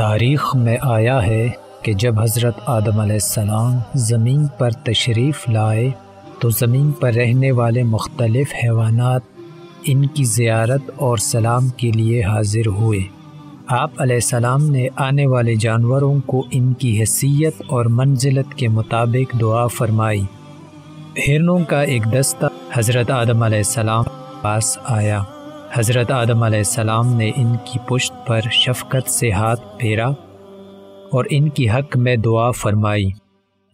تاریخ میں آیا ہے کہ جب حضرت آدم علیہ السلام زمین پر تشریف لائے تو زمین پر رہنے والے مختلف حیوانات ان کی زیارت اور سلام کے لیے حاضر ہوئے۔ آپ علیہ السلام نے آنے والے جانوروں کو ان کی حیثیت اور منزلت کے مطابق دعا فرمائی۔ ہرنوں کا ایک دستہ حضرت آدم علیہ السلام پاس آیا۔ حضرت آدم علیہ السلام نے ان کی پشت پر شفقت سے ہاتھ پھیرا اور ان کی حق میں دعا فرمائی،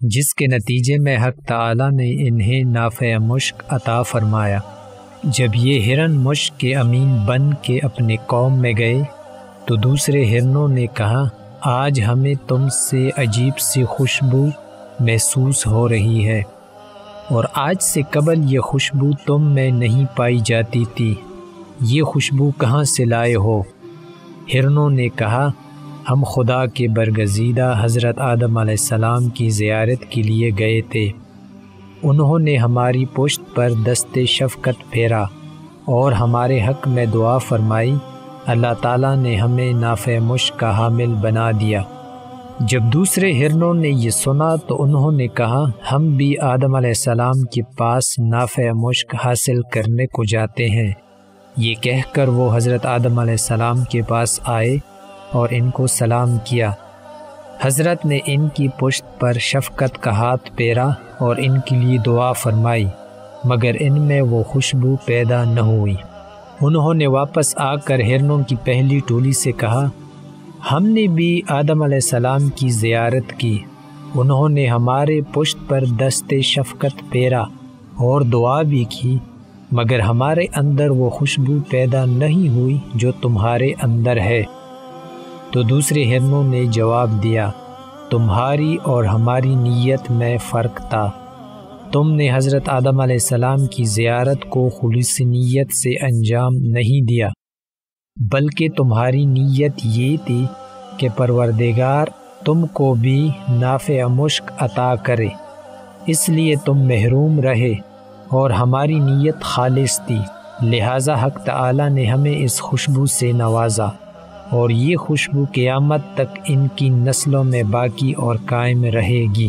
جس کے نتیجے میں حق تعالی نے انہیں نافع مشک عطا فرمایا۔ جب یہ ہرن مشک کے امین بن کے اپنے قوم میں گئے تو دوسرے ہرنوں نے کہا، آج ہمیں تم سے عجیب سی خوشبو محسوس ہو رہی ہے، اور آج سے قبل یہ خوشبو تم میں نہیں پائی جاتی تھی، یہ خوشبو کہاں سے لائے ہو؟ ہرنوں نے کہا، ہم خدا کے برگزیدہ حضرت آدم علیہ السلام کی زیارت کے لیے گئے تھے۔ انہوں نے ہماری پشت پر دست شفقت پھیرا اور ہمارے حق میں دعا فرمائی، اللہ تعالیٰ نے ہمیں نافع مشک کا حامل بنا دیا۔ جب دوسرے ہرنوں نے یہ سنا تو انہوں نے کہا، ہم بھی آدم علیہ السلام کے پاس نافع مشک حاصل کرنے کو جاتے ہیں۔ یہ کہہ کر وہ حضرت آدم علیہ السلام کے پاس آئے اور ان کو سلام کیا۔ حضرت نے ان کی پشت پر شفقت کا ہاتھ پھیرا اور ان کے لیے دعا فرمائی، مگر ان میں وہ خوشبو پیدا نہ ہوئی۔ انہوں نے واپس آ کر ہرنوں کی پہلی ٹولی سے کہا، ہم نے بھی آدم علیہ السلام کی زیارت کی، انہوں نے ہمارے پشت پر دست شفقت پھیرا اور دعا بھی کی، مگر ہمارے اندر وہ خوشبو پیدا نہیں ہوئی جو تمہارے اندر ہے۔ تو دوسرے ہرنوں نے جواب دیا، تمہاری اور ہماری نیت میں فرق تھا، تم نے حضرت آدم علیہ السلام کی زیارت کو خالص نیت سے انجام نہیں دیا، بلکہ تمہاری نیت یہ تھی کہ پروردگار تم کو بھی نافع مشک عطا کرے، اس لیے تم محروم رہے، اور ہماری نیت خالص تھی، لہٰذا حق تعالی نے ہمیں اس خوشبو سے نوازا، اور یہ خوشبو قیامت تک ان کی نسلوں میں باقی اور قائم رہے گی۔